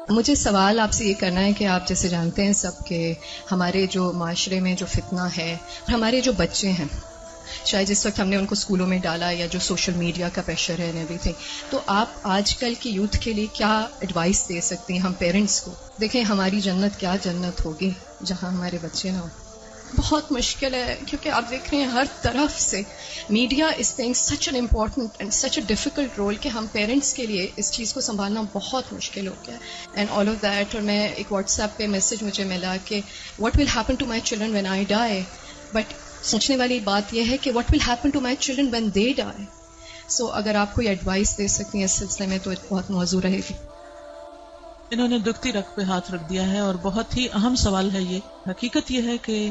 مجھے سوال آپ سے یہ کرنا ہے کہ آپ جیسے جانتے ہیں سب کہ ہمارے جو معاشرے میں جو فتنہ ہے، ہمارے جو بچے ہیں، شاید جس وقت ہم نے ان کو اسکولوں میں ڈالا یا جو سوشل میڈیا کا پریشر ہے ایوری تھنگ، تو آپ آج کل کی یوتھ کے لیے کیا ایڈوائس دے سکتے ہیں ہم پیرنٹس کو؟ دیکھیں ہماری جنت کیا جنت ہوگی جہاں ہمارے بچے نہ ہوں. بہت مشکل ہے کیونکہ آپ دیکھ رہے ہیں ہر طرف سے media is playing such an important and such a difficult role کہ ہم پیرنٹس کے لیے اس چیز کو سنبھالنا بہت مشکل ہو گیا ہے. اینڈ آل آف دیٹ، اور میں ایک واٹس ایپ پہ میسج مجھے ملا کہ what will happen to my children when I die, but سوچنے والی بات یہ ہے کہ what will happen to my children when they die. So اگر آپ کوئی ایڈوائس دے سکتی ہیں اس سلسلے میں تو بہت موزوں رہے گی. انہوں نے دکھتی رگ پہ ہاتھ رکھ دیا ہے اور بہت ہی اہم سوال ہے یہ. حقیقت یہ ہے کہ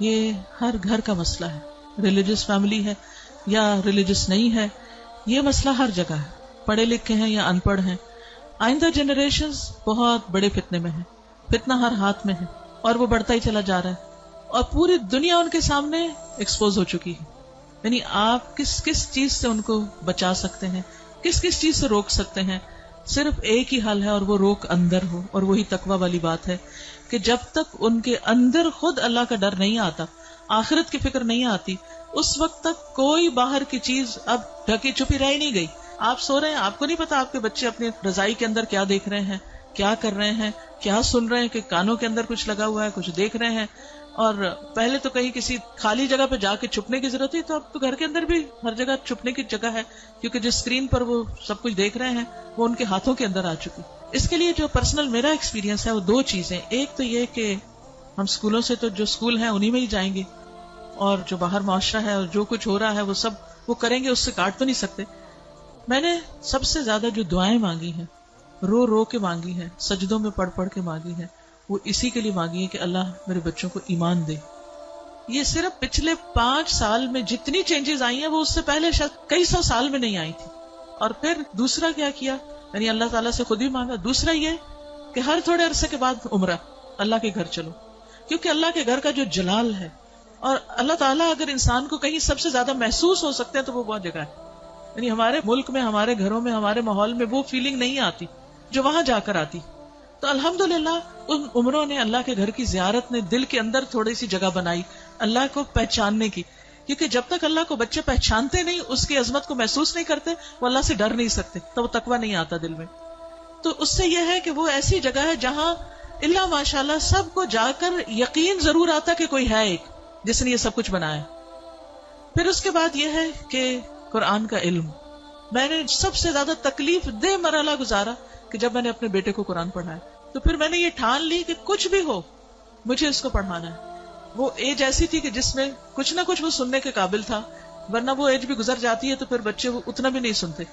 یہ ہر گھر کا مسئلہ ہے، ریلیجس فیملی ہے یا ریلیجس نہیں ہے، یہ مسئلہ ہر جگہ ہے، پڑھے لکھے ہیں یا ان پڑھ ہیں. آئندہ جنریشنز بہت بڑے فتنے میں ہیں، فتنہ ہر ہاتھ میں ہے اور وہ بڑھتا ہی چلا جا رہا ہے اور پوری دنیا ان کے سامنے ایکسپوز ہو چکی ہے. یعنی آپ کس کس چیز سے ان کو بچا سکتے ہیں، کس کس چیز سے روک سکتے ہیں؟ صرف ایک ہی حل ہے اور وہ روک اندر ہو، اور وہی تقویٰ والی بات ہے کہ جب تک ان کے اندر خود اللہ کا ڈر نہیں آتا، آخرت کی فکر نہیں آتی، اس وقت تک کوئی باہر کی چیز اب ڈھکی چھپی رہ نہیں گئی. آپ سو رہے ہیں، آپ کو نہیں پتا آپ کے بچے اپنی رضائی کے اندر کیا دیکھ رہے ہیں، کیا کر رہے ہیں، کیا سن رہے ہیں، کہ کانوں کے اندر کچھ لگا ہوا ہے، کچھ دیکھ رہے ہیں. اور پہلے تو کہیں کسی خالی جگہ پہ جا کے چھپنے کی ضرورت تھی، تو اب تو گھر کے اندر بھی ہر جگہ چھپنے کی جگہ ہے، کیونکہ جس اسکرین پر وہ سب کچھ دیکھ رہے ہیں وہ ان کے ہاتھوں کے اندر آ چکی. اس کے لیے جو پرسنل میرا ایکسپیرینس ہے وہ دو چیزیں. ایک تو یہ کہ ہم اسکولوں سے تو جو اسکول ہیں انہی میں ہی جائیں گے، اور جو باہر معاشرہ ہے اور جو کچھ ہو رہا ہے وہ سب وہ کریں گے، اس سے کاٹ تو نہیں سکتے. میں نے سب سے زیادہ جو دعائیں مانگی ہیں، رو رو کے مانگی ہیں، سجدوں میں پڑھ پڑھ کے مانگی ہیں، وہ اسی کے لیے مانگی ہے کہ اللہ میرے بچوں کو ایمان دے. یہ صرف پچھلے 5 سال میں جتنی چینجز آئی ہیں وہ اس سے پہلے شاید کئی 100 سال میں نہیں آئی تھی. اور پھر دوسرا کیا کیا، یعنی اللہ تعالیٰ سے خود ہی مانگا. دوسرا یہ کہ ہر تھوڑے عرصے کے بعد عمرہ، اللہ کے گھر چلو، کیونکہ اللہ کے گھر کا جو جلال ہے، اور اللہ تعالیٰ اگر انسان کو کہیں سب سے زیادہ محسوس ہو سکتے ہیں تو وہ بہت جگہ ہے. یعنی ہمارے ملک میں، ہمارے گھروں میں، ہمارے ماحول میں وہ فیلنگ نہیں آتی جو وہاں جا کر آتی. تو الحمدللہ ان عمروں نے، اللہ کے گھر کی زیارت نے دل کے اندر تھوڑی سی جگہ بنائی اللہ کو پہچاننے کی. کیونکہ جب تک اللہ کو بچے پہچانتے نہیں، اس کی عظمت کو محسوس نہیں کرتے، وہ اللہ سے ڈر نہیں سکتے، تو وہ تقویٰ نہیں آتا دل میں. تو اس سے یہ ہے کہ وہ ایسی جگہ ہے جہاں اللہ ماشاءاللہ سب کو جا کر یقین ضرور آتا کہ کوئی ہے ایک جس نے یہ سب کچھ بنایا. پھر اس کے بعد یہ ہے کہ قرآن کا علم. میں نے سب سے زیادہ تکلیف دہ مرحلہ گزارا کہ جب میں نے اپنے بیٹے کو قرآن پڑھایا، تو پھر میں نے یہ ٹھان لی کہ کچھ بھی ہو مجھے اس کو پڑھانا ہے. وہ ایج ایسی تھی کہ جس میں کچھ نہ کچھ وہ سننے کے قابل تھا، ورنہ وہ ایج بھی گزر جاتی ہے تو پھر بچے وہ اتنا بھی نہیں سنتے.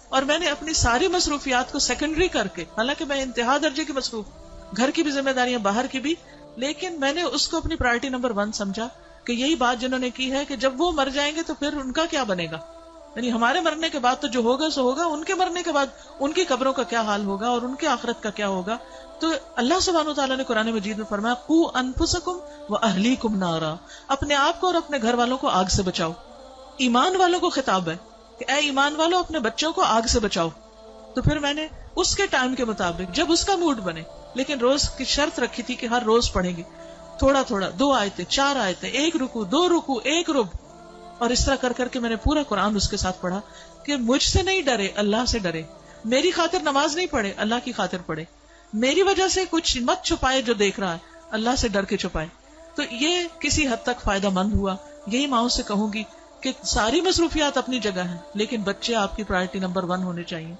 اور میں نے اپنی ساری مصروفیات کو سیکنڈری کر کے، حالانکہ میں انتہا درجے کی مصروف، گھر کی بھی ذمہ داریاں، باہر کی بھی، لیکن میں نے اس کو اپنی پرائرٹی نمبر 1 سمجھا کہ یہی بات جنہوں نے کی ہے کہ جب وہ مر جائیں گے تو پھر ان کا کیا بنے گا. یعنی ہمارے مرنے کے بعد تو جو ہوگا سو ہوگا، ان کے مرنے کے بعد ان کی قبروں کا کیا حال ہوگا اور ان کی آخرت کا کیا ہوگا. تو اللہ سبحانہ وتعالیٰ نے قرآن مجید میں فرمایا قوا انفسکم واہلیکم نارا، اپنے آپ کو اور اپنے گھر والوں کو آگ سے بچاؤ. ایمان والوں کو خطاب ہے کہ اے ایمان والوں اپنے بچوں کو آگ سے بچاؤ. تو پھر میں نے اس کے ٹائم کے مطابق جب اس کا موڈ بنے، لیکن روز کی شرط رکھی تھی کہ ہر روز پڑھیں گے تھوڑا تھوڑا، 2 آیتیں 4 آیتیں، 1 رکوع 2 رکوع 1 رب، اور اس طرح کر کر کے میں نے پورا قرآن اس کے ساتھ پڑھا کہ مجھ سے نہیں ڈرے، اللہ سے ڈرے. میری خاطر نماز نہیں پڑھے، اللہ کی خاطر پڑھے. میری وجہ سے کچھ مت چھپائے جو دیکھ رہا ہے، اللہ سے ڈر کے چھپائے. تو یہ کسی حد تک فائدہ مند ہوا. یہی ماؤں سے کہوں گی کہ ساری مصروفیات اپنی جگہ ہیں، لیکن بچے آپ کی پرائرٹی نمبر 1 ہونے چاہیے.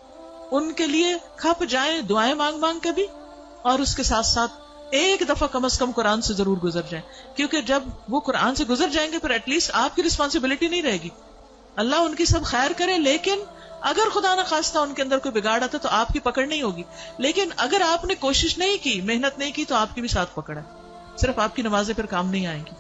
ان کے لیے کھپ جائیں، دعائیں مانگ مانگ کے بھی، اور اس کے ساتھ ساتھ ایک دفعہ کم از کم قرآن سے ضرور گزر جائیں. کیونکہ جب وہ قرآن سے گزر جائیں گے پھر ایٹ لیسٹ آپ کی رسپانسبلٹی نہیں رہے گی. اللہ ان کی سب خیر کرے، لیکن اگر خدا نہ خواستہ ان کے اندر کوئی بگاڑ آتا تو آپ کی پکڑ نہیں ہوگی. لیکن اگر آپ نے کوشش نہیں کی، محنت نہیں کی، تو آپ کی بھی ساتھ پکڑ ہے. صرف آپ کی نمازیں پھر کام نہیں آئیں گی.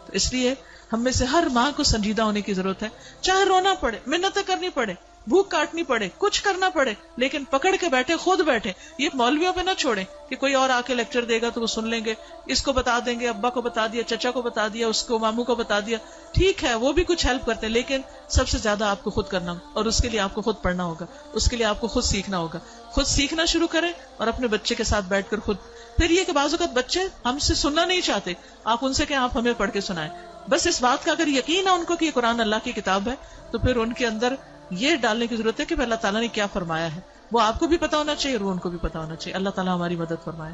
تو اس لیے ہم میں سے ہر ماں کو سنجیدہ ہونے کی ضرورت ہے. چاہے رونا پڑے، منتیں کرنی پڑے، بھوک کاٹنی پڑے، کچھ کرنا پڑے، لیکن پکڑ کے بیٹھے، خود بیٹھے. یہ مولویوں پہ نہ چھوڑیں کہ کوئی اور آ کے لیکچر دے گا تو وہ سن لیں گے، اس کو بتا دیں گے، ابا کو بتا دیا، چچا کو بتا دیا، اس کو ماموں کو بتا دیا. ٹھیک ہے وہ بھی کچھ ہیلپ کرتے ہیں، لیکن سب سے زیادہ آپ کو خود کرنا ہوگا، اور اس کے لیے آپ کو خود پڑھنا ہوگا، اس کے لیے آپ کو خود سیکھنا ہوگا. خود سیکھنا شروع کریں اور اپنے بچے کے ساتھ بیٹھ کر خود. پھر یہ کہ بعض اوقات بچے ہم سے سننا نہیں چاہتے، آپ ان سے کہ آپ ہمیں پڑھ کے سنائیں. بس اس بات کا اگر یقین ہے ان کو کہ یہ قرآن اللہ کی کتاب ہے، تو پھر ان کے اندر یہ ڈالنے کی ضرورت ہے کہ اللہ تعالیٰ نے کیا فرمایا ہے، وہ آپ کو بھی پتا ہونا چاہیے اور وہ ان کو بھی پتا ہونا چاہیے. اللہ تعالیٰ ہماری مدد فرمائے.